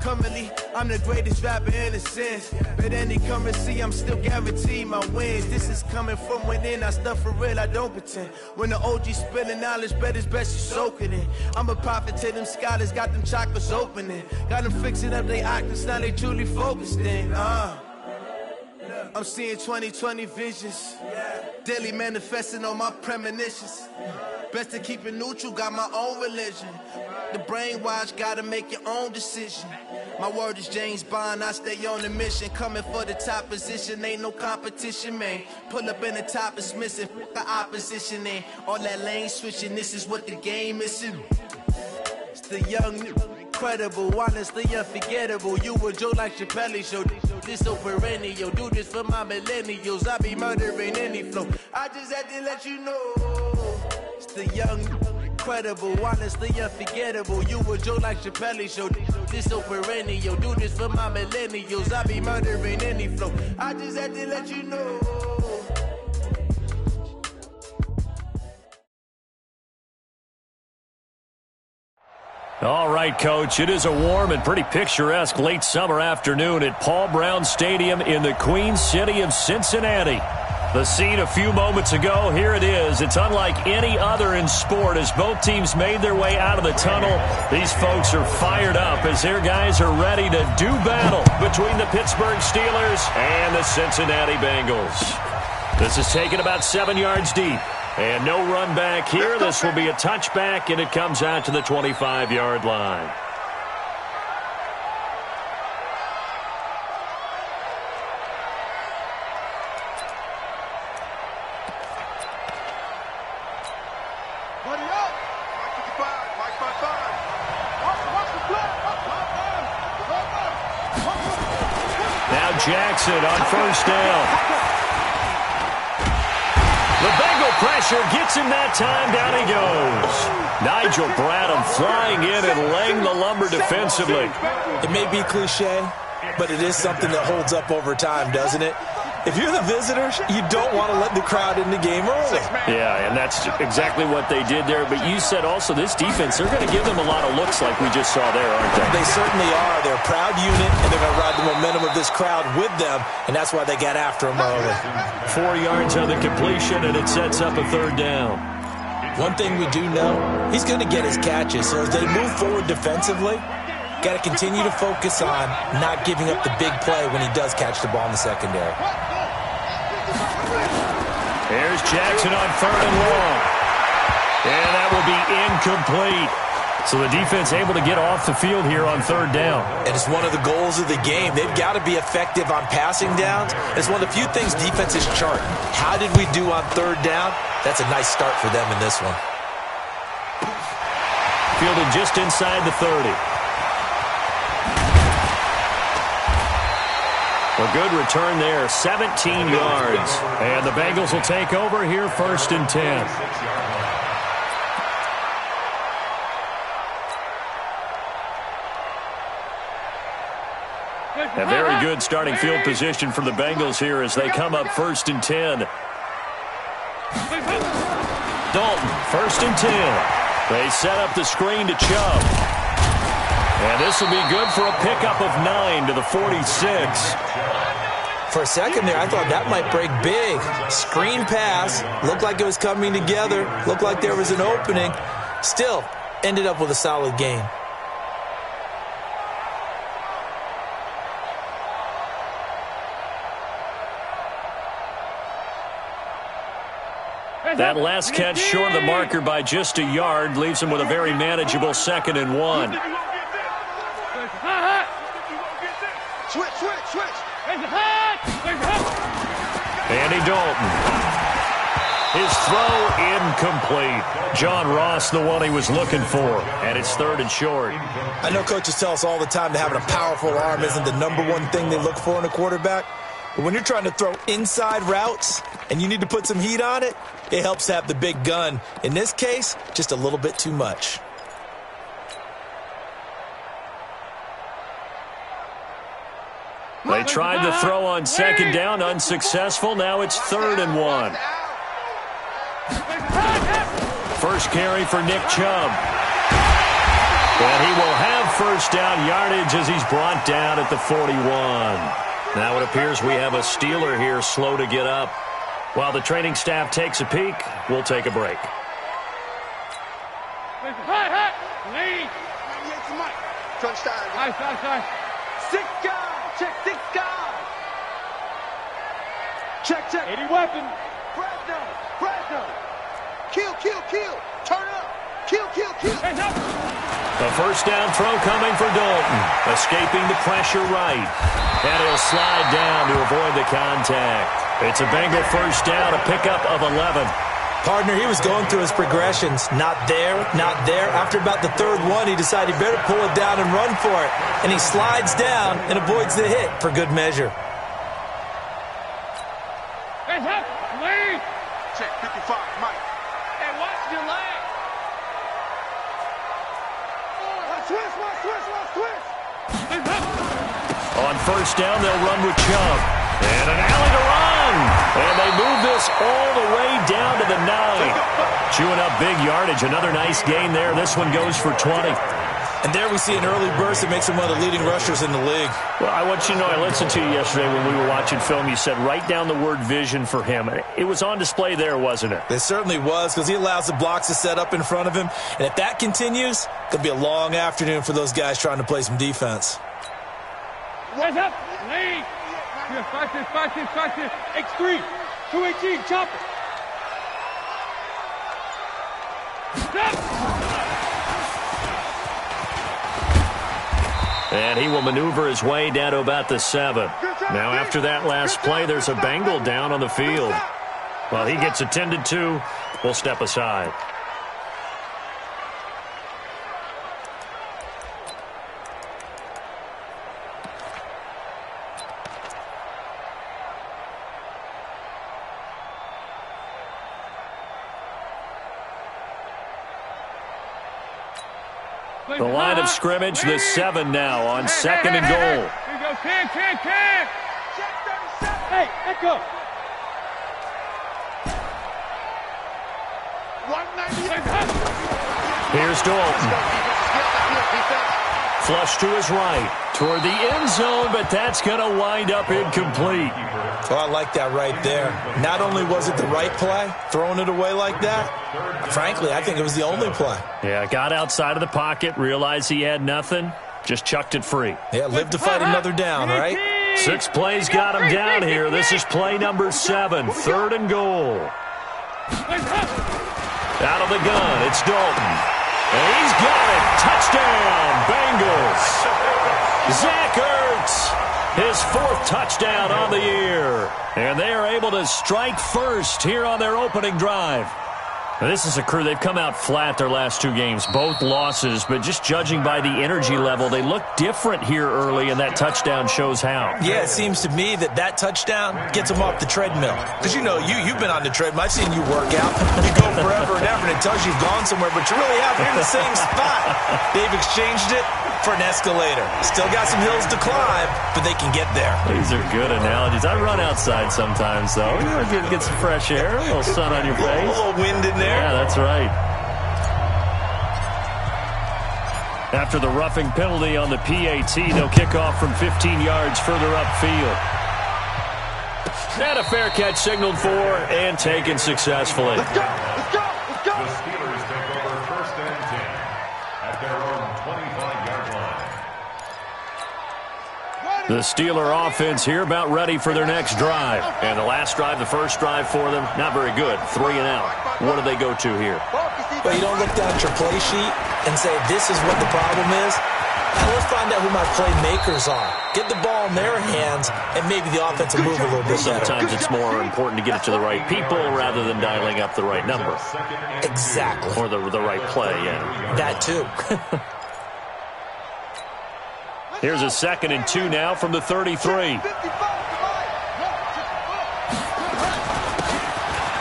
Currently, I'm the greatest rapper in a sense. But any currency, I'm still guaranteed my wins. This is coming from within, I stuff for real, I don't pretend. When the OG spilling knowledge, bet it's best you soak it in. I'm a prophet to them scholars, got them chakras opening. Got them fixing up their octaves, now they truly focused in. I'm seeing 2020 visions. Daily manifesting on my premonitions. Best to keep it neutral, got my own religion. The brainwash, gotta make your own decision. My word is James Bond, I stay on the mission. Coming for the top position, ain't no competition, man. Pull up in the top, it's missing, the opposition ain't. All that lane switching, this is what the game is. It's the young, incredible, honestly unforgettable. You a Joe like Chappelle show. This so perennial, do this for my millennials. I be murdering any flow. I just had to let you know. It's the young, incredible, honestly unforgettable. You a Joe like Chappelle show. This so perennial, do this for my millennials. I be murdering any flow. I just had to let you know. All right, Coach, it is a warm and pretty picturesque late summer afternoon at Paul Brown Stadium in the Queen City of Cincinnati. The scene a few moments ago, here it is. It's unlike any other in sport as both teams made their way out of the tunnel. These folks are fired up as their guys are ready to do battle between the Pittsburgh Steelers and the Cincinnati Bengals. This is taken about 7 yards deep. And no run back here. This will be a touchback, and it comes out to the 25-yard line. Now Jackson on first down. The Bengal pressure gets him that time. Down he goes. Nigel Bradham flying in and laying the lumber defensively. It may be cliche, but it is something that holds up over time, doesn't it? If you're the visitors, you don't want to let the crowd in the game early. Yeah, and that's exactly what they did there. But you said also this defense, they're going to give them a lot of looks like we just saw there, aren't they? They certainly are. They're a proud unit, and they're going to ride the momentum of this crowd with them, and that's why they got after them early. 4 yards on the completion, and it sets up a third down. One thing we do know, he's going to get his catches. So as they move forward defensively, got to continue to focus on not giving up the big play when he does catch the ball in the secondary. Here's Jackson on third and long. And that will be incomplete. So the defense able to get off the field here on third down. And it's one of the goals of the game. They've got to be effective on passing downs. It's one of the few things defenses chart. How did we do on third down? That's a nice start for them in this one. Fielded just inside the 30. A good return there, 17 yards. And the Bengals will take over here, 1st and 10. A very good starting field position for the Bengals here as they come up 1st and 10. Dalton, 1st and 10. They set up the screen to Chubb. And this will be good for a pickup of 9 to the 46. For a second there, I thought that might break big. Screen pass. Looked like it was coming together. Looked like there was an opening. Still, ended up with a solid gain. That last catch short of the marker by just a yard leaves him with a very manageable 2nd and 1. Andy Dalton. His throw incomplete. John Ross, the one he was looking for. And it's 3rd and short. I know coaches tell us all the time that having a powerful arm isn't the #1 thing they look for in a quarterback. But when you're trying to throw inside routes and you need to put some heat on it, it helps to have the big gun. In this case, just a little bit too much. They tried to throw on 2nd down, unsuccessful. Now it's 3rd and 1. First carry for Nick Chubb. And he will have first down yardage as he's brought down at the 41. Now it appears we have a Steeler here slow to get up. While the training staff takes a peek, we'll take a break. Six guys. Check six guys. Check. 80 weapon. Fresno. Kill. Turn up. Kill. A first down throw coming for Dalton. Escaping the pressure right. And he'll slide down to avoid the contact. It's a Bengal first down, a pickup of 11. Partner, he was going through his progressions. Not there. After about the third one, he decided he better pull it down and run for it. And he slides down and avoids the hit for good measure. Check 55, Mike. Hey, watch your leg. Twist. On first down, they'll run with Chubb. And an alley to run. And they move this all the way down to the 9. Chewing up big yardage. Another nice gain there. This one goes for 20. And there we see an early burst that makes him one of the leading rushers in the league. Well, I want you to know, I listened to you yesterday when we were watching film. You said write down the word vision for him. It was on display there, wasn't it? It certainly was, because he allows the blocks to set up in front of him. And if that continues, it'll be a long afternoon for those guys trying to play some defense. What's up? Lead. Fight this. X3. 218. Chop it. And he will maneuver his way down to about the 7. Now, after that last play, there's a Bengal down on the field. While he gets attended to, we'll step aside. The line of scrimmage, the 7 now on second and goal. Here we go, 10. Hey, echo. 190. Here's Dalton. Flush to his right, toward the end zone, but that's going to wind up incomplete. Oh, I like that right there. Not only was it the right play, throwing it away like that, frankly, I think it was the only play. Yeah, got outside of the pocket, realized he had nothing, just chucked it free. Yeah, live to fight another down, right? 6 plays got him down here. This is play number 7, third and goal. Out of the gun, it's Dalton. And he's got it. Touchdown, Bengals. Zach Ertz, his 4th touchdown on the year. And they are able to strike first here on their opening drive. Now, this is a crew, they've come out flat their last 2 games, both losses, but just judging by the energy level, they look different here early, and that touchdown shows how. Yeah, it seems to me that touchdown gets them off the treadmill. Because, you've been on the treadmill. I've seen you work out. You go forever and ever, and it tells you you've gone somewhere, but you really haven't. You're in the same spot. They've exchanged it for an escalator. Still got some hills to climb, but they can get there. These are good analogies. I run outside sometimes, though. Get some fresh air, a little sun on your face. A little wind in there. Yeah, that's right. After the roughing penalty on the PAT, they'll kick off from 15 yards further upfield. And a fair catch signaled for and taken successfully. Let's go. The Steelers take over first and 10 at their own 25-yard line. The Steeler offense here about ready for their next drive. And the last drive, the first drive for them, not very good. 3 and out. What do they go to here? Well, you don't look down at your play sheet and say, this is what the problem is. Now let's find out who my playmakers are. Get the ball in their hands, and maybe the offense will move a little bit better. Sometimes it's more important to get it to the right people rather than dialing up the right number. Exactly. Or the right play, yeah. That too. Here's a 2nd and 2 now from the 33.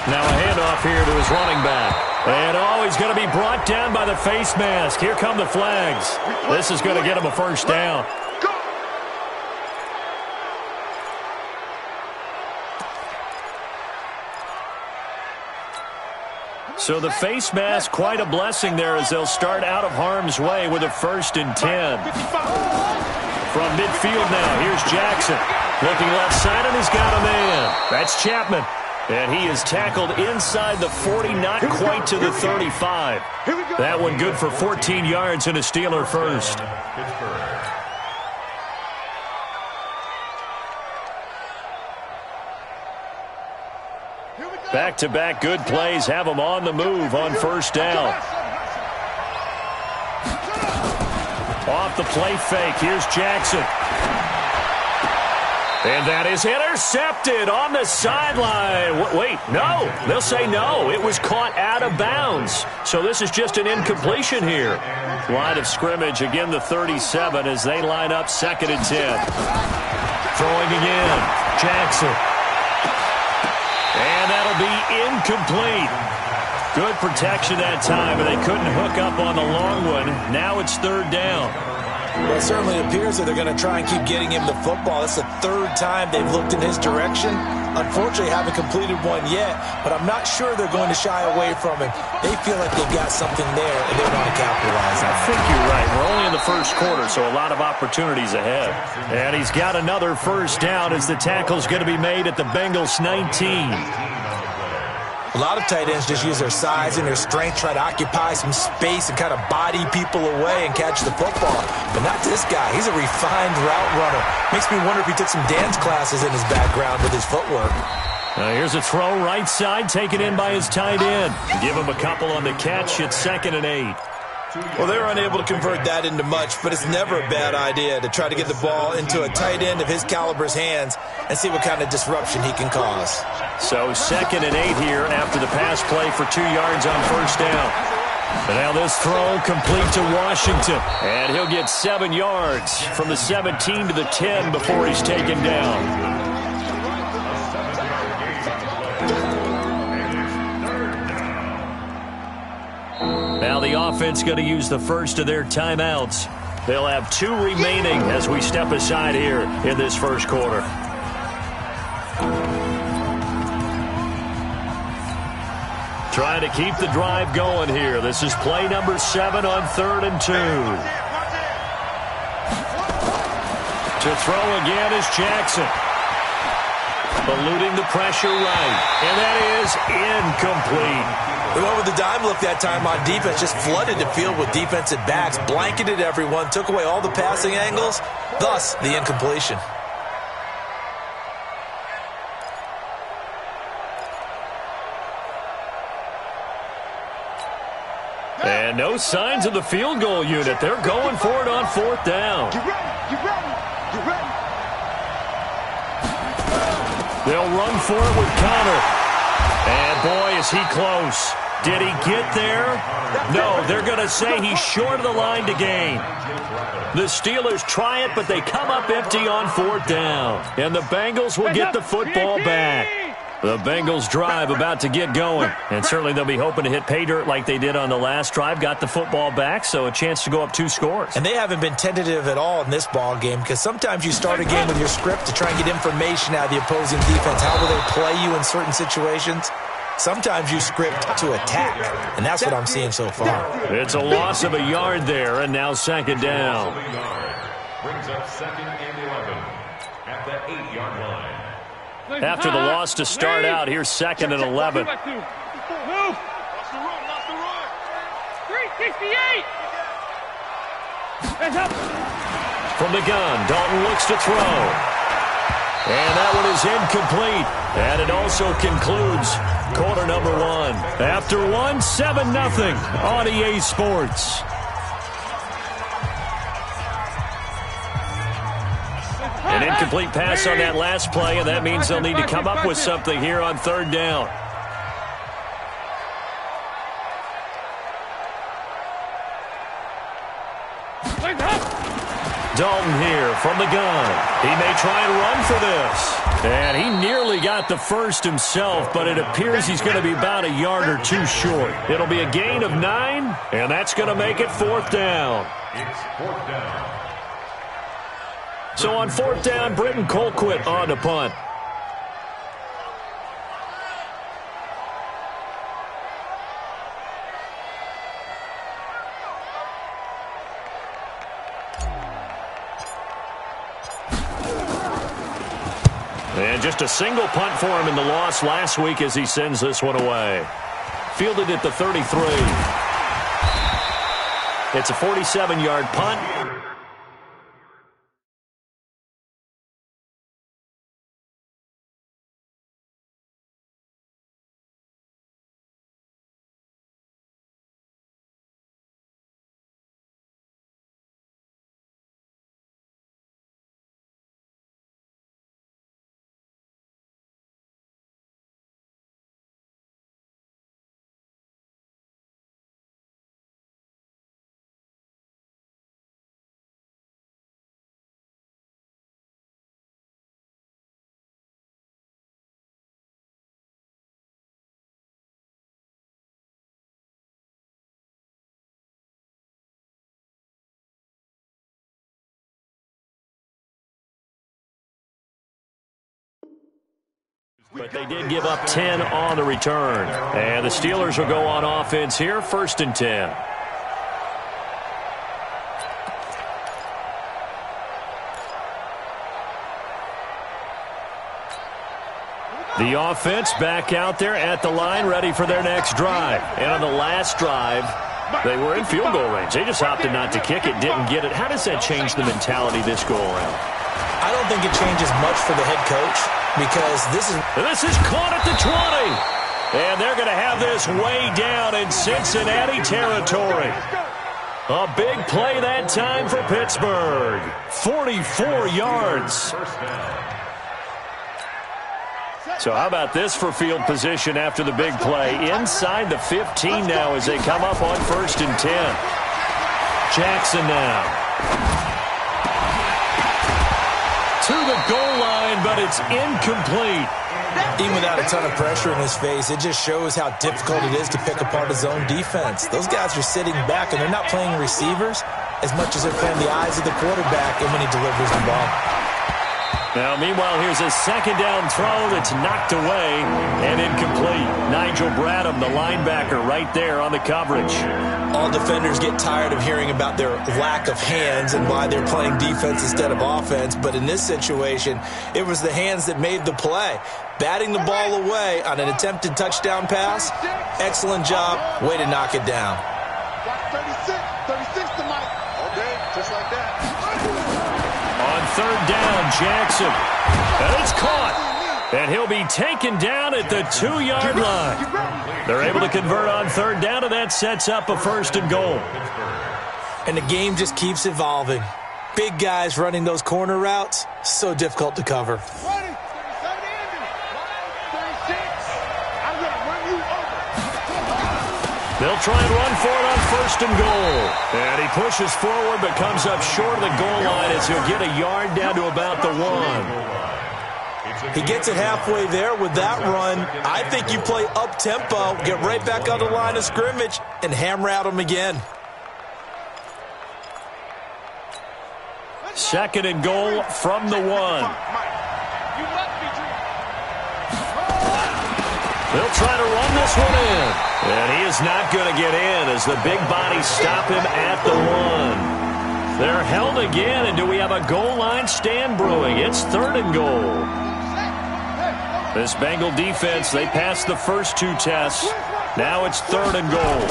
Now a handoff here to his running back. And he's going to be brought down by the face mask. Here come the flags. This is going to get him a first down. So the face mask, quite a blessing there as they'll start out of harm's way with a 1st and 10. From midfield now, here's Jackson. Looking left side, and he's got a man. That's Chapman. And he is tackled inside the 40, not quite to the 35. That one good for 14 yards and a Steeler first. Back-to-back good plays have them on the move on 1st down. Off the play fake, here's Jackson. And that is intercepted on the sideline. Wait, no. They'll say no. It was caught out of bounds. So this is just an incompletion here. Line of scrimmage, again the 37 as they line up 2nd and 10. Throwing again, Jackson. And that'll be incomplete. Good protection that time, but they couldn't hook up on the long one. Now it's 3rd down. Well, it certainly appears that they're going to try and keep getting him the football. That's the 3rd time they've looked in his direction. Unfortunately, haven't completed one yet, but I'm not sure they're going to shy away from him. They feel like they've got something there, and they want to capitalize on it. I think you're right. We're only in the 1st quarter, so a lot of opportunities ahead. And he's got another 1st down as the tackle's going to be made at the Bengals 19. A lot of tight ends just use their size and their strength, try to occupy some space and kind of body people away and catch the football. But not this guy. He's a refined route runner. Makes me wonder if he took some dance classes in his background with his footwork. Now here's a throw right side, taken in by his tight end. Give him a couple on the catch. It's 2nd and 8. Well, they were unable to convert that into much, but it's never a bad idea to try to get the ball into a tight end of his caliber's hands and see what kind of disruption he can cause. So 2nd and 8 here after the pass play for 2 yards on 1st down. And now this throw complete to Washington. And he'll get 7 yards from the 17 to the 10 before he's taken down. Now the offense going to use the first of their timeouts. They'll have 2 remaining as we step aside here in this 1st quarter. Trying to keep the drive going here. This is play number 7 on 3rd and 2. To throw again is Jackson. Eluding the pressure right. And that is incomplete. They went with the dime look that time on defense, just flooded the field with defensive backs, blanketed everyone, took away all the passing angles, thus the incompletion. And no signs of the field goal unit. They're going for it on 4th down. Get ready, get ready, get ready. They'll run for it with Connor. And boy, is he close. Did he get there? No, they're going to say he's short of the line to gain. The Steelers try it, but they come up empty on 4th down. And the Bengals will get the football back. The Bengals drive about to get going. And certainly they'll be hoping to hit pay dirt like they did on the last drive. Got the football back, so a chance to go up 2 scores. And they haven't been tentative at all in this ball game because sometimes you start a game with your script to try and get information out of the opposing defense. How will they play you in certain situations? Sometimes you script to attack, and that's what I'm seeing so far. It's a loss of a yard there, and now 2nd down. Brings up 2nd and 11 at the 8-yard line. After the loss to start out, here's 2nd and 11. Move. Lost the run, lost the run. 368. Hands up. From the gun, Dalton looks to throw. And that one is incomplete. And it also concludes quarter number 1. After 1, 7-0 on EA Sports. An incomplete pass on that last play, and that means they'll need to come up with something here on 3rd down. Dalton here from the gun. He may try and run for this. And he nearly got the first himself, but it appears he's going to be about a yard or 2 short. It'll be a gain of 9, and that's going to make it 4th down. It's 4th down. So on 4th down, Britton Colquitt on the punt. And just a single punt for him in the loss last week as he sends this one away. Fielded at the 33. It's a 47-yard punt. But they did give up 10 on the return. And the Steelers will go on offense here, 1st and 10. The offense back out there at the line, ready for their next drive. And on the last drive, they were in field goal range. They just opted not to kick it, didn't get it. How does that change the mentality this go around? I don't think it changes much for the head coach. Because this is caught at the 20. And they're going to have this way down in Cincinnati territory. A big play that time for Pittsburgh. 44 yards. So how about this for field position after the big play? Inside the 15 now as they come up on 1st and 10. Jackson now. To the goal line, but it's incomplete. Even without a ton of pressure in his face, it just shows how difficult it is to pick apart his own defense. Those guys are sitting back, and they're not playing receivers as much as they're playing the eyes of the quarterback and when he delivers the ball. Now, meanwhile, here's a 2nd down throw that's knocked away and incomplete. Nigel Bradham, the linebacker, right there on the coverage. All defenders get tired of hearing about their lack of hands and why they're playing defense instead of offense. But in this situation, it was the hands that made the play. Batting the ball away on an attempted touchdown pass. Excellent job. Way to knock it down. 36 to Mike. Okay, just like that. On 3rd down, Jackson. And it's caught. And he'll be taken down at the 2-yard line. They're able to convert on 3rd down, and that sets up a 1st and goal. And the game just keeps evolving. Big guys running those corner routes, so difficult to cover. They'll try and run for it on 1st and goal. And he pushes forward but comes up short of the goal line as he'll get a yard down to about the 1. He gets it halfway there with that run. I think you play up-tempo, get right back on the line of scrimmage, and hammer at him again. 2nd and goal from the 1. They'll try to run this one in. And he is not going to get in as the big bodies stop him at the 1. They're held again, and do we have a goal line stand brewing? It's 3rd and goal. This Bengal defense, they passed the first 2 tests. Now it's 3rd and goal.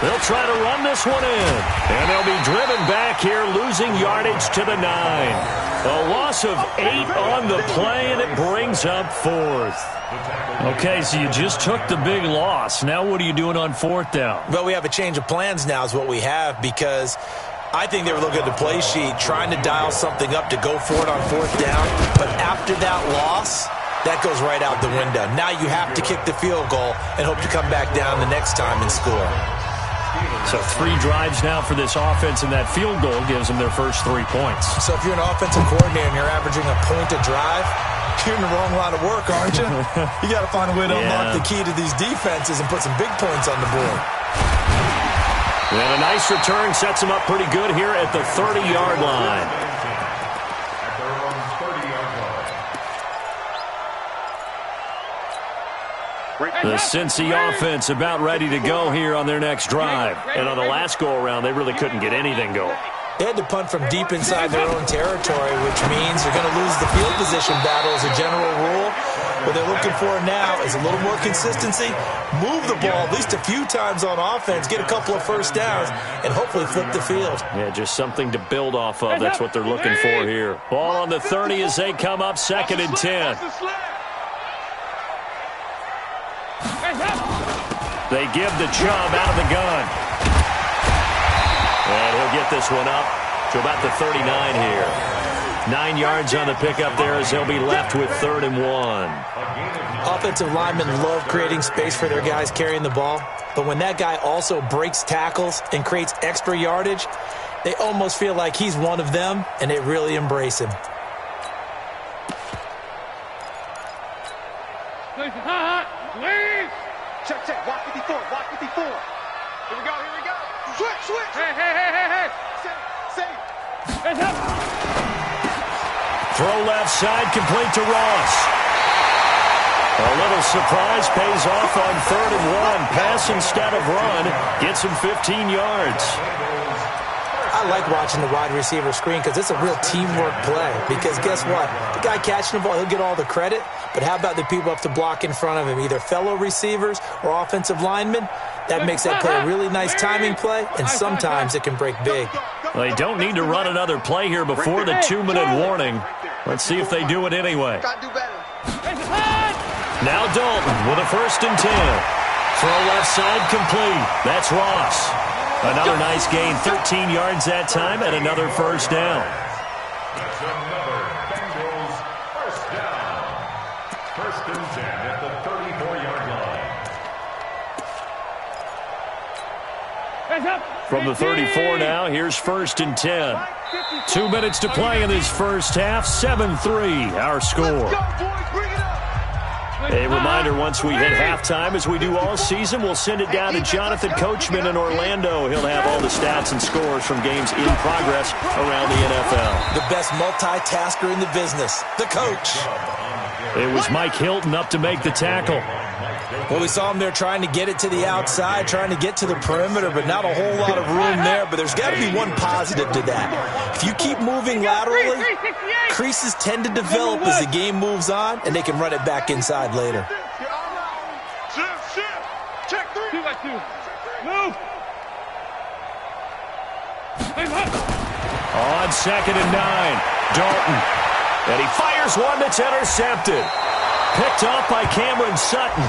They'll try to run this one in. And they'll be driven back here, losing yardage to the 9. A loss of 8 on the play, and it brings up 4th. Okay, so you just took the big loss. Now what are you doing on 4th down? Well, we have a change of plans now is what we have, because I think they were looking at the play sheet, trying to dial something up to go for it on 4th down. But after that loss, that goes right out the window. Now you have to kick the field goal and hope to come back down the next time and score. So 3 drives now for this offense, and that field goal gives them their first 3 points. So if you're an offensive coordinator and you're averaging a point a drive, you're in the wrong line of work, aren't you? You got to find a way to unlock the key to these defenses and put some big points on the board. And a nice return sets them up pretty good here at the 30-yard line. The Cincy offense about ready to go here on their next drive. And on the last go-around, they really couldn't get anything going. They had to punt from deep inside their own territory, which means you're going to lose the field position battle as a general rule. What they're looking for now is a little more consistency, move the ball at least a few times on offense, get a couple of first downs, and hopefully flip the field. Yeah, just something to build off of. That's what they're looking for here. Ball on the 30 as they come up 2nd and 10. They give the Chubb out of the gun. And he'll get this one up to about the 39 here. 9 yards on the pickup there as they'll be left with 3rd and 1. Offensive linemen love creating space for their guys carrying the ball, but when that guy also breaks tackles and creates extra yardage, they almost feel like he's one of them, and they really embrace him. Check, check. Watch 54. Watch 54. Here we go. Here we go. Switch, switch. Hey. Save. Throw left side, complete to Ross. A little surprise pays off on 3rd and 1. Pass instead of run. Gets him 15 yards. I like watching the wide receiver screen because it's a real teamwork play. Because guess what? The guy catching the ball, he'll get all the credit. But how about the people up to block in front of him, either fellow receivers or offensive linemen? That makes that play a really nice timing play, and sometimes it can break big. Well, they don't need to run another play here before the 2-minute warning. Let's see if they do it anyway. Now Dalton with a 1st and 10. Throw left side complete. That's Ross. Another nice gain, 13 yards that time, and another first down. That's another Bengals first down. 1st and 10 at the 34-yard line. From the 34 now, here's 1st and 10. 2 minutes to play in this first half. 7-3, our score. A reminder, once we hit halftime, as we do all season, we'll send it down to Jonathan Coachman in Orlando. He'll have all the stats and scores from games in progress around the NFL. The best multitasker in the business, the coach. It was Mike Hilton up to make the tackle. Well, we saw him there trying to get it to the outside, trying to get to the perimeter, but not a whole lot of room there. But there's got to be one positive to that. If you keep moving laterally, creases tend to develop as the game moves on, and they can run it back inside later. Check 3. 2 by 2. Move. On 2nd and 9, Dalton. And he fires one that's intercepted. Picked off by Cameron Sutton.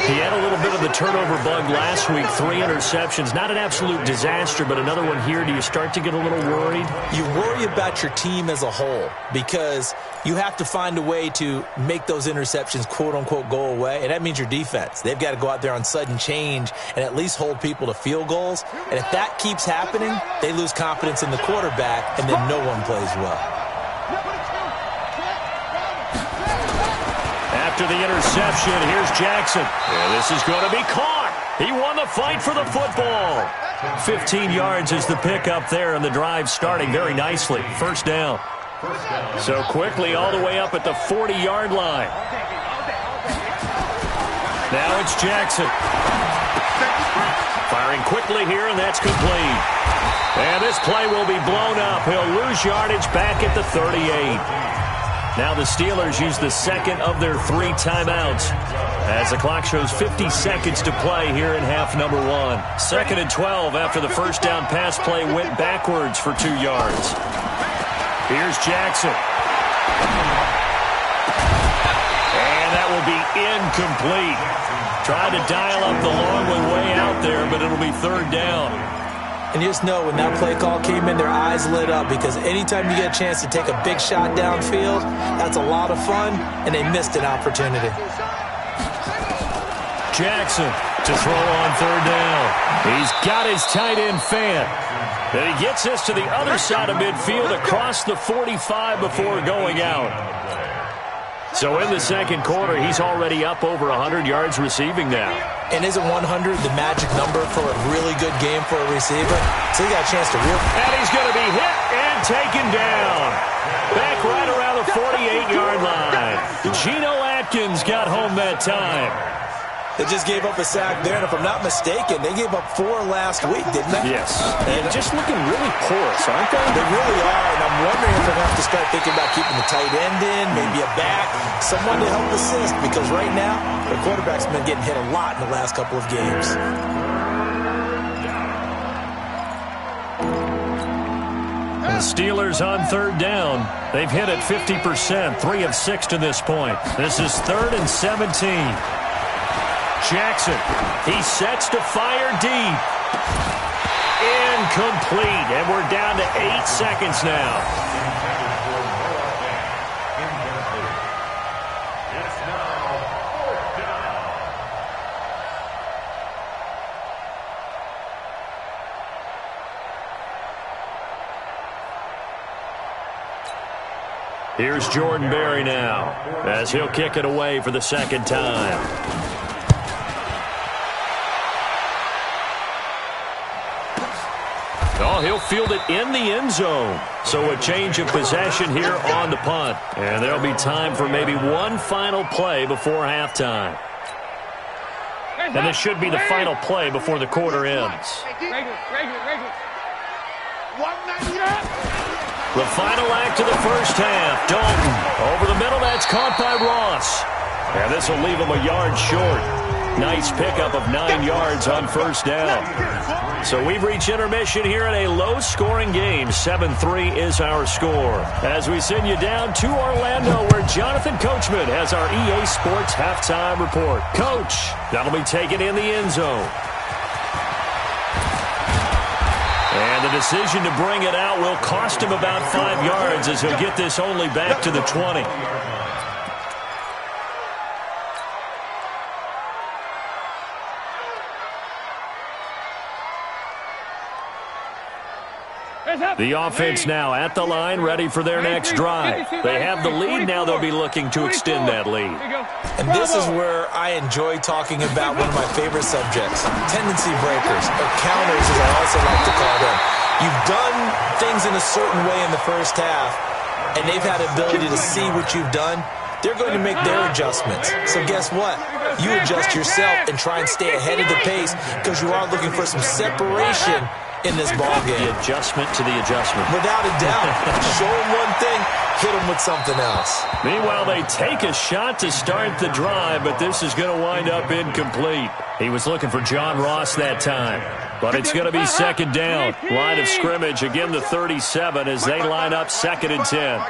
He had a little bit of the turnover bug last week. 3 interceptions. Not an absolute disaster, but another one here. Do you start to get a little worried? You worry about your team as a whole because you have to find a way to make those interceptions, quote-unquote, go away, and that means your defense. They've got to go out there on sudden change and at least hold people to field goals. And if that keeps happening, they lose confidence in the quarterback, and then no one plays well. After the interception, here's Jackson. And this is going to be caught. He won the fight for the football. 15 yards is the pickup there, and the drive starting very nicely. First down. So quickly all the way up at the 40-yard line. Now it's Jackson. Firing quickly here, and that's complete. And this play will be blown up. He'll lose yardage back at the 38. Now the Steelers use the second of their 3 timeouts as the clock shows 50 seconds to play here in half number 1. 2nd and 12 after the first down pass play went backwards for 2 yards. Here's Jackson. And that will be incomplete. Tried to dial up the long one way out there, but it'll be 3rd down. And you just know when that play call came in, their eyes lit up because anytime you get a chance to take a big shot downfield, that's a lot of fun, and they missed an opportunity. Jackson to throw on 3rd down. He's got his tight end fan. And he gets this to the other side of midfield across the 45 before going out. So in the second quarter, he's already up over 100 yards receiving now. And isn't 100 the magic number for a really good game for a receiver? So he got a chance to reel. And he's going to be hit and taken down. Back right around the 48-yard line. Geno Atkins got home that time. They just gave up a sack there, and if I'm not mistaken, they gave up 4 last week, didn't they? Yes. And just looking really porous, aren't they? They really are, and I'm wondering if they're going to have to start thinking about keeping the tight end in, maybe a back, someone to help assist, because right now, the quarterback's been getting hit a lot in the last couple of games. The Steelers on 3rd down. They've hit it 50%, 3 of 6 to this point. This is 3rd and 17. Jackson, he sets to fire deep. Incomplete, and we're down to 8 seconds now. It's now 4th down. Here's Jordan Berry now, as he'll kick it away for the 2nd time. Oh, he'll field it in the end zone. So a change of possession here on the punt. And there'll be time for maybe one final play before halftime. And this should be the final play before the quarter ends. The final act of the first half. Dalton over the middle. That's caught by Ross. And this will leave him a yard short. Nice pickup of 9 yards on 1st down. So we've reached intermission here in a low-scoring game. 7-3 is our score. As we send you down to Orlando, where Jonathan Coachman has our EA Sports halftime report. Coach, that'll be taken in the end zone. And the decision to bring it out will cost him about 5 yards, as he'll get this only back to the 20. The offense now at the line, ready for their next drive. They have the lead. Now they'll be looking to extend that lead. And this is where I enjoy talking about one of my favorite subjects, tendency breakers, or counters as I also like to call them. You've done things in a certain way in the first half, and they've had the ability to see what you've done. They're going to make their adjustments. So guess what? You adjust yourself and try and stay ahead of the pace, because you are looking for some separation in this ball game. The adjustment to the adjustment. Without a doubt. Show them one thing, hit them with something else. Meanwhile, they take a shot to start the drive, but this is going to wind up incomplete. He was looking for John Ross that time, but it's going to be 2nd down. Line of scrimmage, again the 37, as they line up 2nd and 10.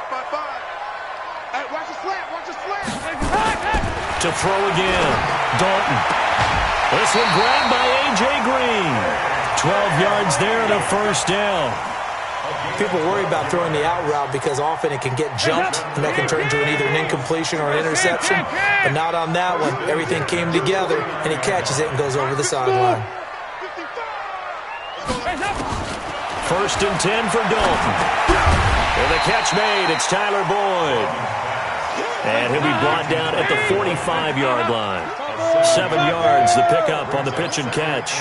To throw again, Dalton. This one grabbed by A.J. Green. 12 yards there and a 1st down. People worry about throwing the out route because often it can get jumped, and that can turn into either an incompletion or an interception. But not on that one. Everything came together, and he catches it and goes over the sideline. 1st and 10 for Dalton. And the catch made. It's Tyler Boyd. And he'll be brought down at the 45-yard line. 7 yards, the pickup on the pitch and catch.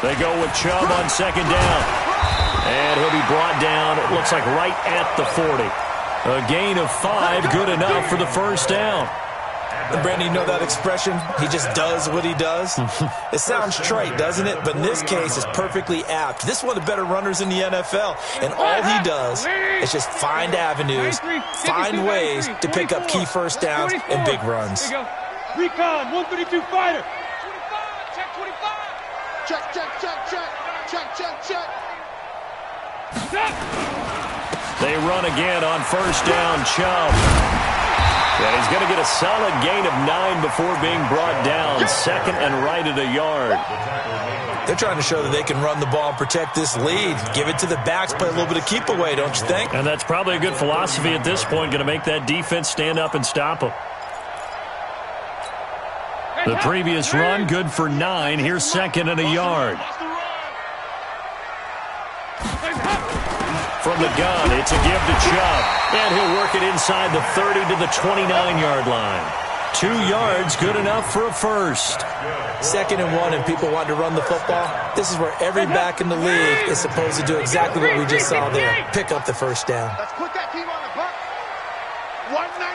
They go with Chubb on 2nd down. And he'll be brought down, it looks like right at the 40. A gain of 5, good enough for the 1st down. And Brandon, you know that expression? He just does what he does? It sounds trite, doesn't it? But in this case, it's perfectly apt. This is one of the better runners in the NFL. And all he does is just find avenues, find ways to pick up key 1st downs and big runs. Recon, 132 fighter. 25, check 25. Check. They run again on 1st down, Chubb. And he's going to get a solid gain of 9 before being brought down. 2nd and right at a yard. They're trying to show that they can run the ball and protect this lead. Give it to the backs, play a little bit of keep away, don't you think? And that's probably a good philosophy at this point, going to make that defense stand up and stop them. The previous run, good for 9. Here's 2nd and a yard. From the gun, it's a give to Chubb. And he'll work it inside the 30 to the 29-yard line. 2 yards, good enough for a 1st. 2nd and 1, and people want to run the football. This is where every back in the league is supposed to do exactly what we just saw there. Pick up the 1st down. Let's put that team on the buck. 190.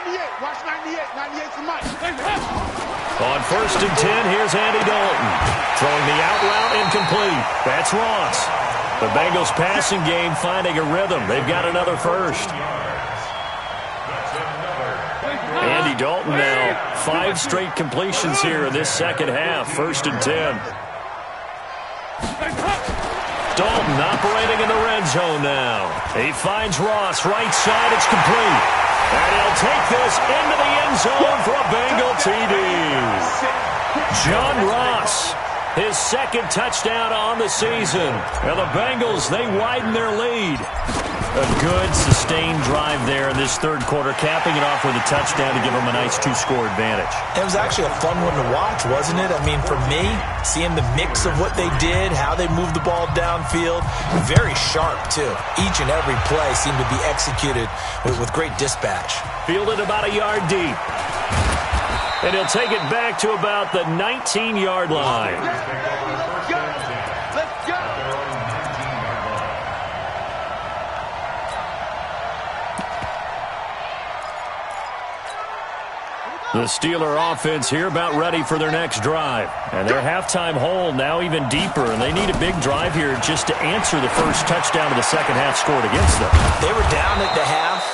On 1st and 10, here's Andy Dalton. Throwing the out route incomplete. That's Ross. The Bengals passing game finding a rhythm. They've got another first. Andy Dalton now 5 straight completions here in this second half. 1st and 10. Dalton operating in the red zone now. He finds Ross, right side, it's complete. And he'll take this into the end zone for a Bengal TD. John Ross, his 2nd touchdown on the season. And the Bengals, they widen their lead. A good, sustained drive there in this 3rd quarter, capping it off with a touchdown to give them a nice 2-score advantage. It was actually a fun one to watch, wasn't it? I mean, for me, seeing the mix of what they did, how they moved the ball downfield, very sharp, too. Each and every play seemed to be executed with great dispatch. Fielded about a yard deep. And he'll take it back to about the 19-yard line. The Steeler offense here about ready for their next drive. And their halftime hole now even deeper, and they need a big drive here just to answer the first touchdown of the second half scored against them. They were down at the half.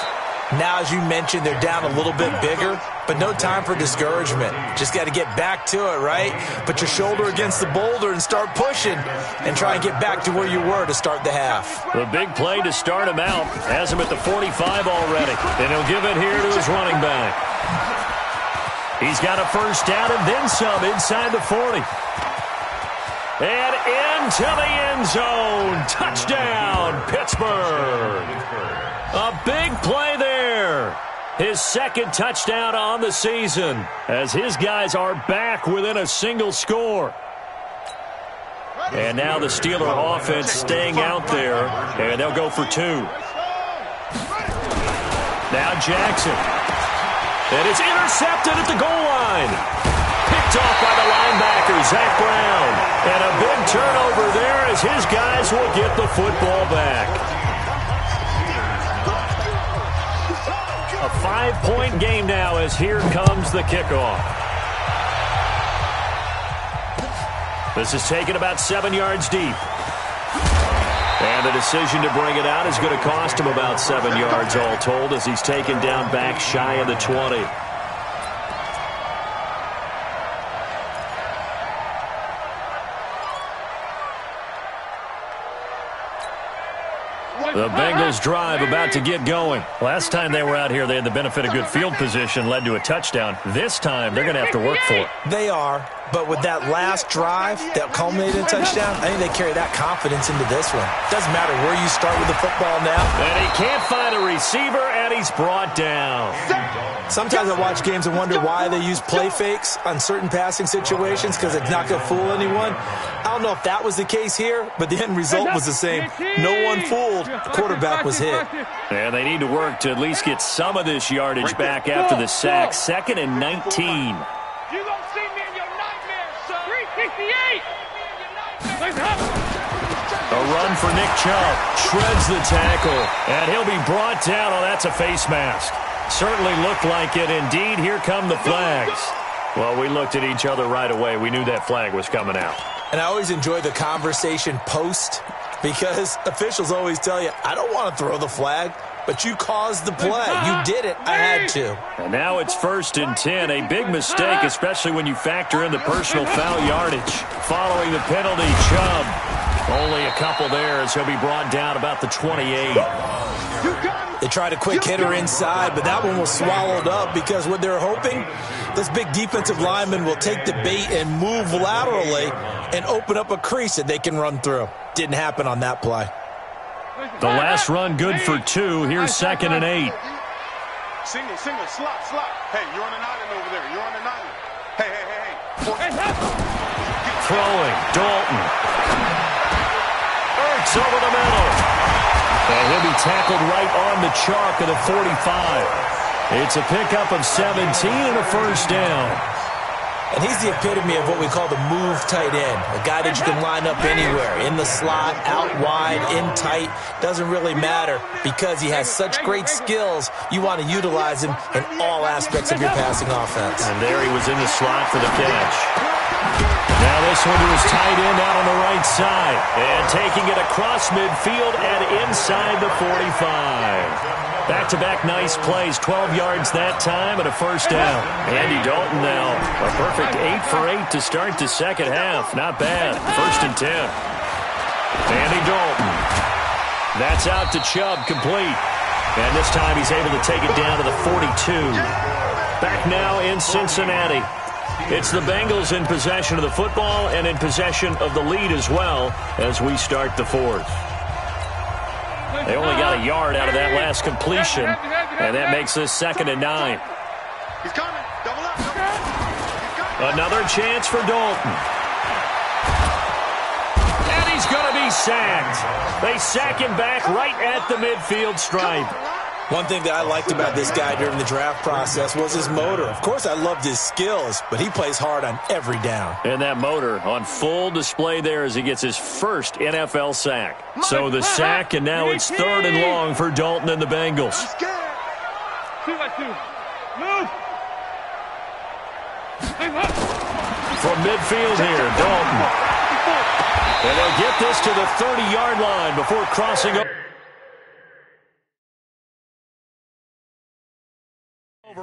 Now, as you mentioned, they're down a little bit bigger, but no time for discouragement. Just got to get back to it, right? Put your shoulder against the boulder and start pushing and try and get back to where you were to start the half. The big play to start him out has him at the 45 already, and he'll give it here to his running back. He's got a first down and then some inside the 40. And into the end zone. Touchdown, Pittsburgh. A big play there. His 2nd touchdown on the season as his guys are back within a single score. And now the Steeler offense staying out there, and they'll go for 2. Now Jackson. And it's intercepted at the goal line. Picked off by the linebacker, Zach Brown. And a big turnover there as his guys will get the football back. A 5-point game now as here comes the kickoff. This is taken about 7 yards deep. And the decision to bring it out is going to cost him about 7 yards all told as he's taken down back shy of the 20. The Bengals drive about to get going. Last time they were out here, they had the benefit of good field position, led to a touchdown. This time, they're going to have to work for it. They are, but with that last drive that culminated in a touchdown, I think they carry that confidence into this one. Doesn't matter where you start with the football now. And he can't find a receiver, and he's brought down. Sometimes I watch games and wonder why they use play fakes on certain passing situations because it's not going to fool anyone. I don't know if that was the case here, but the end result was the same. No one fooled. The quarterback was hit. And they need to work to at least get some of this yardage back after the sack. 2nd and 19. You gonna see me in your nightmares, son. 368. A run for Nick Chubb. Shreds the tackle. And he'll be brought down. Oh, that's a face mask. Certainly looked like it. Indeed, here come the flags. Well, we looked at each other right away. We knew that flag was coming out. And I always enjoy the conversation post because officials always tell you, I don't want to throw the flag, but you caused the play. You did it. I had to. And now it's 1st and 10. A big mistake, especially when you factor in the personal foul yardage. Following the penalty, Chubb. Only a couple there as he'll be brought down about the 28. They tried a quick hitter inside, but that one was swallowed up because what they're hoping, this big defensive lineman will take the bait and move laterally and open up a crease that they can run through. Didn't happen on that play. The last run good for 2. Here's 2nd and 8. Single, slot. Hey, you're on an island over there. You're on an island. Hey. Throwing, Dalton. Ertz over the middle. And he'll be tackled right on the chalk of the 45. It's a pickup of 17 and a first down. And he's the epitome of what we call the move tight end, a guy that you can line up anywhere, in the slot, out wide, in tight, doesn't really matter because he has such great skills. You want to utilize him in all aspects of your passing offense. And there he was in the slot for the catch. Now this one to his tight end out on the right side. And taking it across midfield and inside the 45. Back-to-back nice plays, 12 yards that time and a first down. Andy Dalton now, a perfect 8 for 8 to start the second half. Not bad. 1st and 10. Andy Dalton. That's out to Chubb, complete. And this time he's able to take it down to the 42. Back now in Cincinnati. It's the Bengals in possession of the football and in possession of the lead as well as we start the fourth. They only got a yard out of that last completion, and that makes this 2nd and 9. He's coming. Double up. Another chance for Dalton. And he's going to be sacked. They sack him back right at the midfield stripe. One thing that I liked about this guy during the draft process was his motor. Of course, I loved his skills, but he plays hard on every down. And that motor on full display there as he gets his first NFL sack. So the sack, and now it's 3rd and long for Dalton and the Bengals. 2 by 2. Move. From midfield here, Dalton. And they'll get this to the 30-yard line before crossing over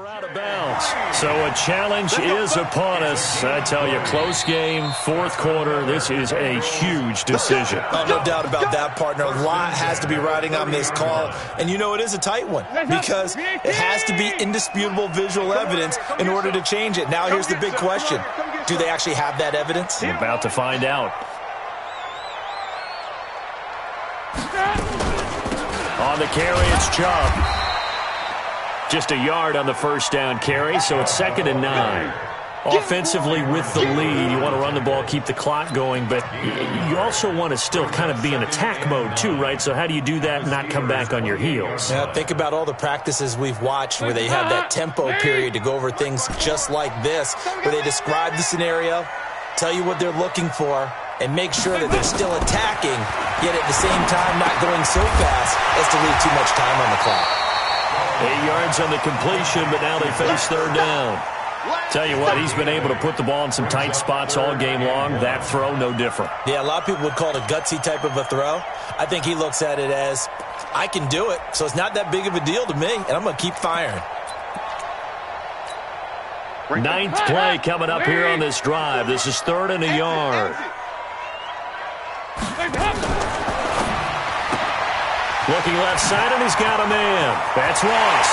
out of bounds. So a challenge is upon us. I tell you, close game, 4th quarter. This is a huge decision. Oh, no doubt about that, partner. A lot has to be riding on this call. And you know it is a tight one because it has to be indisputable visual evidence in order to change it. Now here's the big question. Do they actually have that evidence? We're about to find out. On the carry, it's Chubb. Just a yard on the first down carry, so it's 2nd and 9. Offensively with the lead, you want to run the ball, keep the clock going, but you also want to still kind of be in attack mode too, right? So how do you do that and not come back on your heels? Yeah, think about all the practices we've watched where they have that tempo period to go over things just like this, where they describe the scenario, tell you what they're looking for, and make sure that they're still attacking, yet at the same time not going so fast as to leave too much time on the clock. 8 yards on the completion, but now they face 3rd down. Tell you what, he's been able to put the ball in some tight spots all game long. That throw, no different. Yeah, a lot of people would call it a gutsy type of a throw. I think he looks at it as, I can do it, so it's not that big of a deal to me, and I'm going to keep firing. 9th play coming up here on this drive. This is 3rd and a yard. Looking left side, and he's got a man. That's Ross.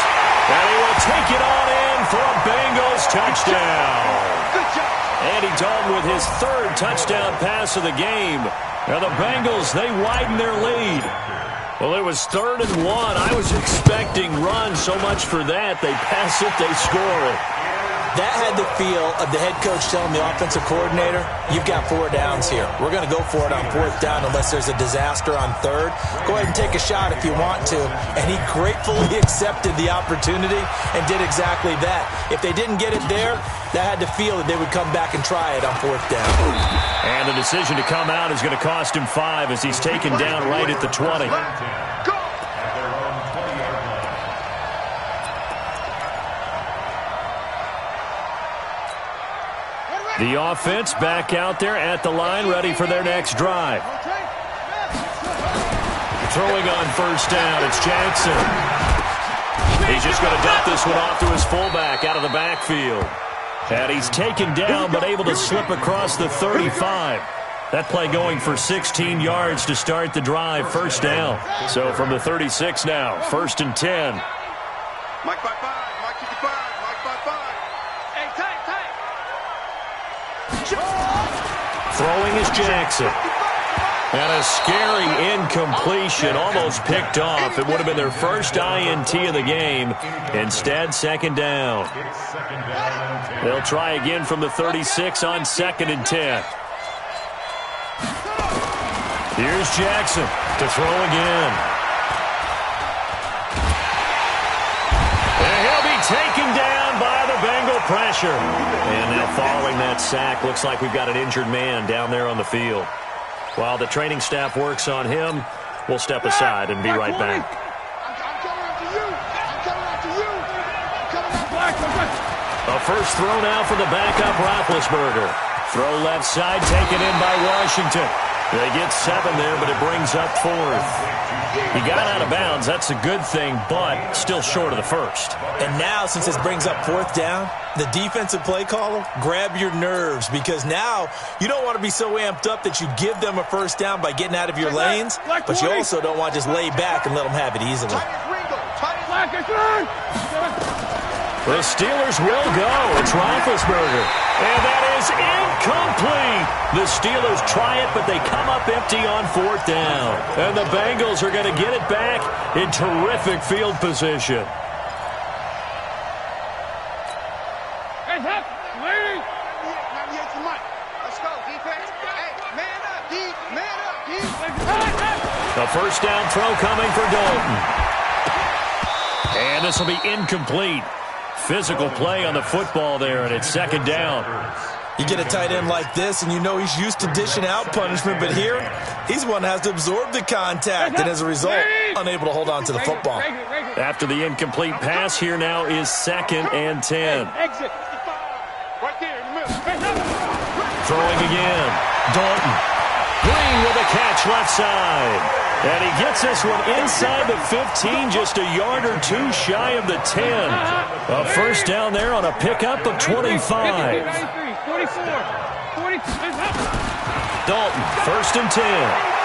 And he will take it on in for a Bengals touchdown. Andy Dalton with his 3rd touchdown pass of the game. Now the Bengals, they widen their lead. Well, it was 3rd and 1. I was expecting run, so much for that. They pass it, they score it. That had the feel of the head coach telling the offensive coordinator, you've got 4 downs here. We're going to go for it on 4th down unless there's a disaster on 3rd. Go ahead and take a shot if you want to. And he gratefully accepted the opportunity and did exactly that. If they didn't get it there, that had the feel that they would come back and try it on 4th down. And the decision to come out is going to cost him 5 as he's taken down right at the 20. The offense back out there at the line, ready for their next drive. Throwing on 1st down, it's Jackson. He's just going to dump this one off to his fullback out of the backfield. And he's taken down, but able to slip across the 35. That play going for 16 yards to start the drive, 1st down. So from the 36 now, 1st and 10. Mike by 5, Mike 55, Mike by 5. Hey, tight. Throwing is Jackson. And a scary incompletion, almost picked off. It would have been their first INT of the game. Instead, 2nd down. They'll try again from the 36 on 2nd and 10. Here's Jackson to throw again. And he'll be taken down by the Bengal pressure. And now following that sack, looks like we've got an injured man down there on the field. While the training staff works on him, we'll step aside and be right back. A first throw now for the backup Roethlisberger. Throw left side, taken in by Washington. They get 7 there, but it brings up 4th. He got out of bounds. That's a good thing, but still short of the first. And now, since this brings up 4th down, the defensive play caller, grab your nerves, because now you don't want to be so amped up that you give them a first down by getting out of your lanes, but you also don't want to just lay back and let them have it easily. The Steelers will go. It's Roethlisberger. And that is incomplete. The Steelers try it, but they come up empty on 4th down. And the Bengals are going to get it back in terrific field position. Hands up, lady. Let's go, defense. Hey, man up, D. Man up, D. A first down throw coming for Dalton. And this will be incomplete. Physical play on the football there, and it's 2nd down. You get a tight end like this, and you know he's used to dishing out punishment, but here, he's the one that has to absorb the contact, and as a result, unable to hold on to the football. After the incomplete pass, here now is 2nd and 10. Exit. Right there in the middle. Throwing again. Dalton. Green with a catch left side. And he gets this one inside the 15, just a yard or 2 shy of the 10. A first down there on a pickup of 25. 44. Dalton, 1st and 10.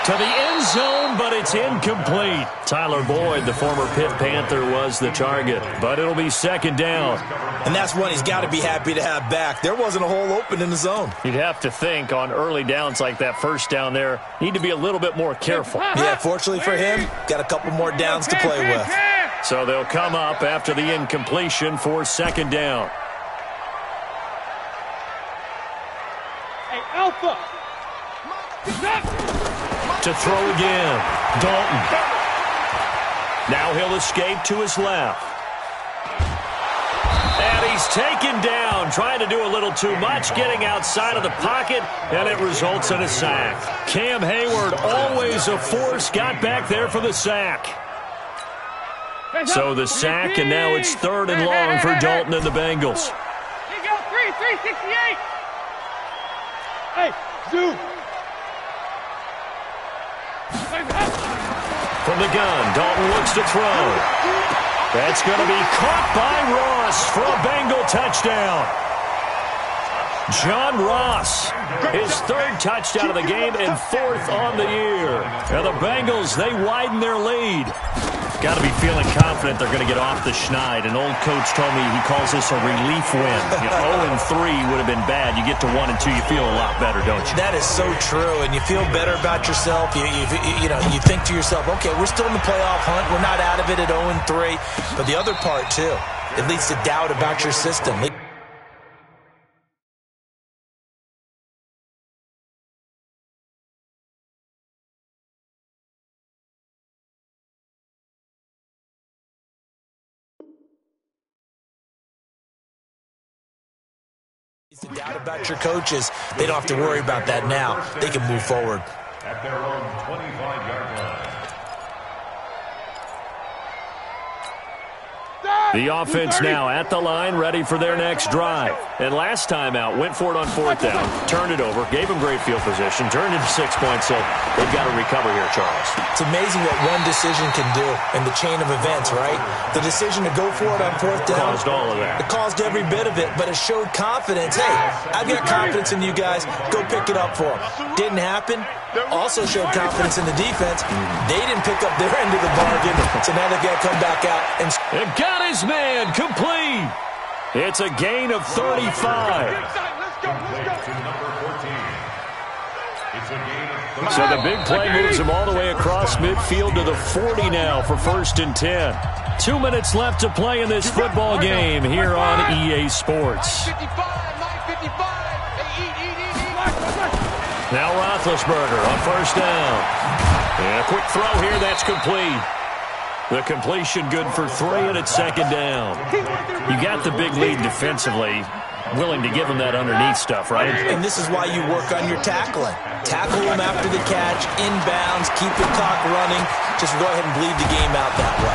To the end zone, but it's incomplete. Tyler Boyd, the former Pitt Panther, was the target, but it'll be 2nd down. And that's one he's got to be happy to have back. There wasn't a hole open in the zone. You'd have to think on early downs like that first down there, need to be a little bit more careful. Yeah, fortunately for him, got a couple more downs to play with. So they'll come up after the incompletion for 2nd down. Hey, Alpha. To throw again. Dalton. Now he'll escape to his left. And he's taken down, trying to do a little too much, getting outside of the pocket, and it results in a sack. Cam Hayward, always a force, got back there for the sack. So the sack, and now it's 3rd and long for Dalton and the Bengals. Here you go, 368. Hey, Zoo. From the gun, Dalton looks to throw. That's going to be caught by Ross for a Bengal touchdown. John Ross, his 3rd touchdown of the game and 4th on the year. And the Bengals, they widen their lead. Got to be feeling confident they're going to get off the schneid. An old coach told me he calls this a relief win. 0-3 would have been bad. You get to 1-2, you feel a lot better, don't you? That is so true, and you feel better about yourself. You think to yourself, okay, we're still in the playoff hunt. We're not out of it at 0-3. But the other part, too, it leads to doubt about your system. The doubt about your coaches, they don't have to worry about that now. They can move forward. At their own 25-yard line. The offense now at the line, ready for their next drive. And last time out, went for it on 4th down, turned it over, gave them great field position, turned into 6 points, so they've got to recover here, Charles. It's amazing what one decision can do in the chain of events, right? The decision to go for it on 4th down. Caused all of that. It caused every bit of it, but it showed confidence. Hey, I've got confidence in you guys. Go pick it up for them. Didn't happen. Also showed confidence in the defense. They didn't pick up their end of the bargain, so now they've got to come back out and... They've got his man complete. It's a gain of 35. So the big play moves him all the way across midfield to the 40 now for 1st and 10. 2 minutes left to play in this football game here on EA Sports. Now Roethlisberger on 1st down. And a quick throw here, that's complete. The completion good for 3, and it's second down. You got the big lead defensively. Willing to give him that underneath stuff, right? And this is why you work on your tackling. Tackle him after the catch, inbounds, keep the clock running. Just go ahead and bleed the game out that way.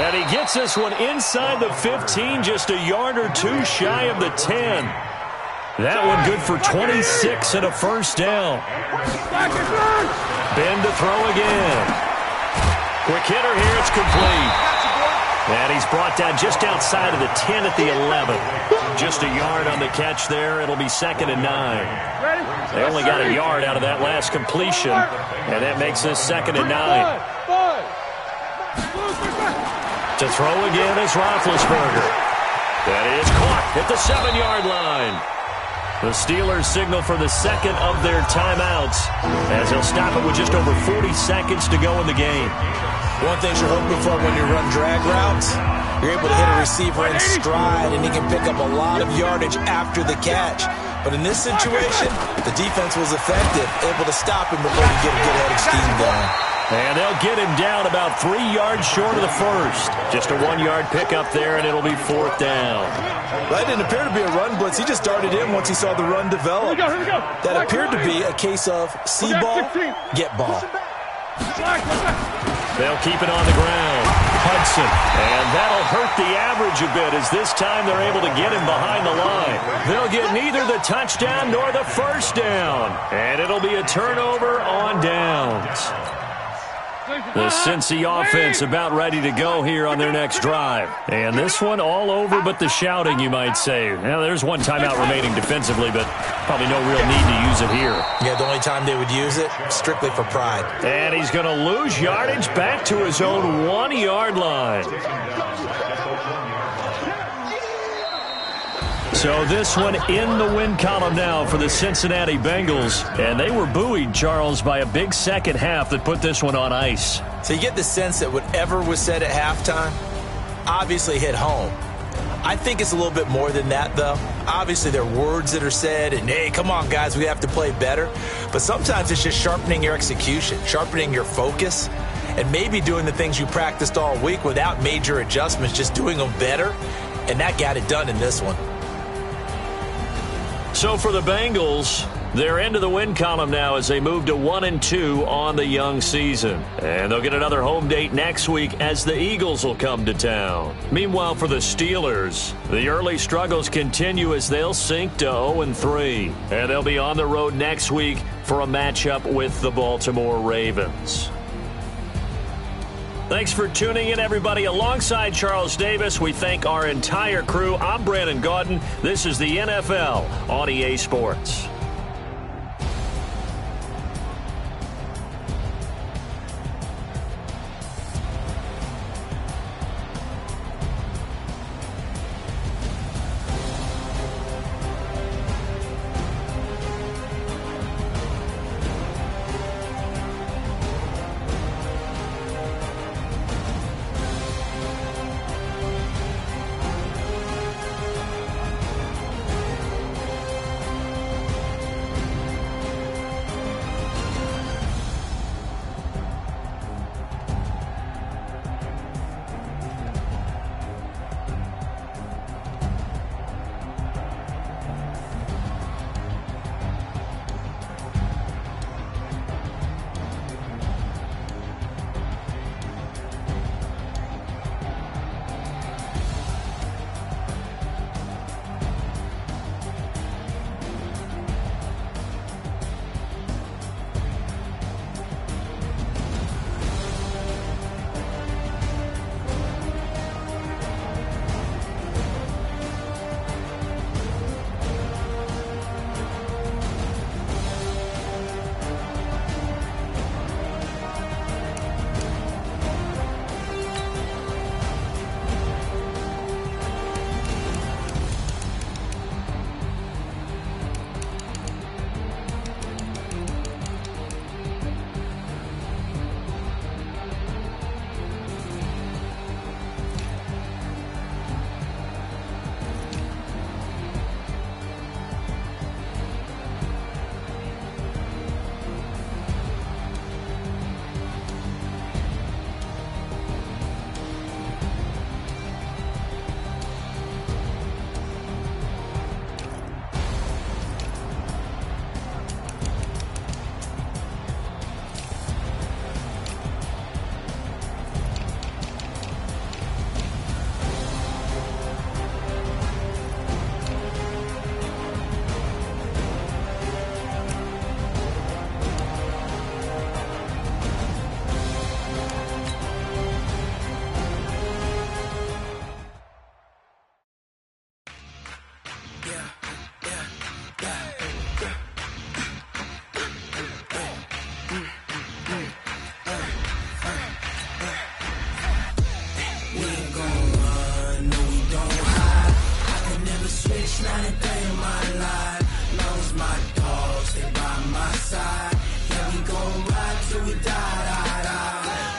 And he gets this one inside the 15, just a yard or two shy of the 10. That one good for 26 and a first down. Ben to throw again. Quick hitter here, it's complete. And he's brought down just outside of the 10 at the 11. Just a yard on the catch there. It'll be second and 9. They only got a yard out of that last completion, and that makes this second and 9. To throw again is Roethlisberger. That is caught at the 7-yard line. The Steelers signal for the second of their timeouts as they'll stop it with just over 40 seconds to go in the game. One thing you're hoping for when you run drag routes, you're able to hit a receiver in stride, and he can pick up a lot of yardage after the catch. But in this situation, the defense was effective, able to stop him before he get a good-headed scheme going. And they'll get him down about 3 yards short of the first. Just a 1-yard pickup there, and it'll be fourth down. That didn't appear to be a run blitz. He just darted in once he saw the run develop. Here we go. That appeared to be a case of see ball, get ball. They'll keep it on the ground. Hudson. And that'll hurt the average a bit as this time they're able to get him behind the line. They'll get neither the touchdown nor the first down. And it'll be a turnover on downs. The Cincy offense about ready to go here on their next drive. And this one all over but the shouting, you might say. Now, there's one timeout remaining defensively, but probably no real need to use it here. Yeah, the only time they would use it, strictly for pride. And he's going to lose yardage back to his own 1-yard line. So this one in the win column now for the Cincinnati Bengals. And they were buoyed, Charles, by a big second half that put this one on ice. So you get the sense that whatever was said at halftime obviously hit home. I think it's a little bit more than that, though. Obviously, there are words that are said, and, hey, come on, guys, we have to play better. But sometimes it's just sharpening your execution, sharpening your focus, and maybe doing the things you practiced all week without major adjustments, just doing them better. And that got it done in this one. So for the Bengals, they're into the win column now as they move to 1-2 on the young season. And they'll get another home date next week as the Eagles will come to town. Meanwhile, for the Steelers, the early struggles continue as they'll sink to 0-3. And they'll be on the road next week for a matchup with the Baltimore Ravens. Thanks for tuning in, everybody. Alongside Charles Davis, we thank our entire crew. I'm Brandon Gaudin. This is the NFL on EA Sports. gon' ride till we die.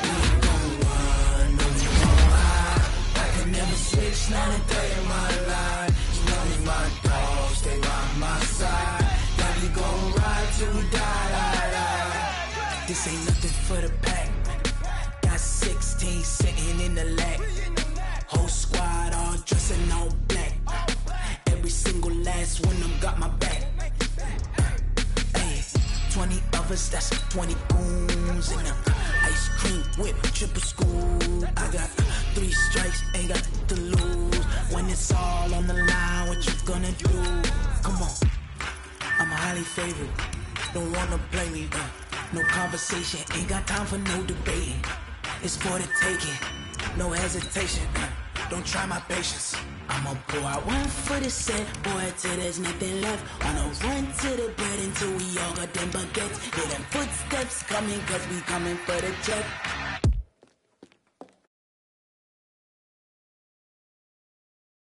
We ain't gon' run, no, we gon' hide. I can never switch, not a day in my life. You know me, my dog, stay by my side. Yeah, we gon' ride till we die. This ain't nothing for the pack. Got 16 sitting in the lap. Whole squad all dressing all black. Every single last one of them got my back. Hey, 20 of us, that's 20 goons in the ice cream whip, triple school. I got 3 strikes, ain't got to lose. When it's all on the line, what you gonna do? Come on, I'm highly favored. Don't wanna blame me, no conversation, ain't got time for no debating. It's for the taking, no hesitation. Don't try my patience. I'ma pour out one for the set, boy, till there's nothing left. Wanna run to the bread until we all got them baguettes. Hear them footsteps coming, cause we coming for the check.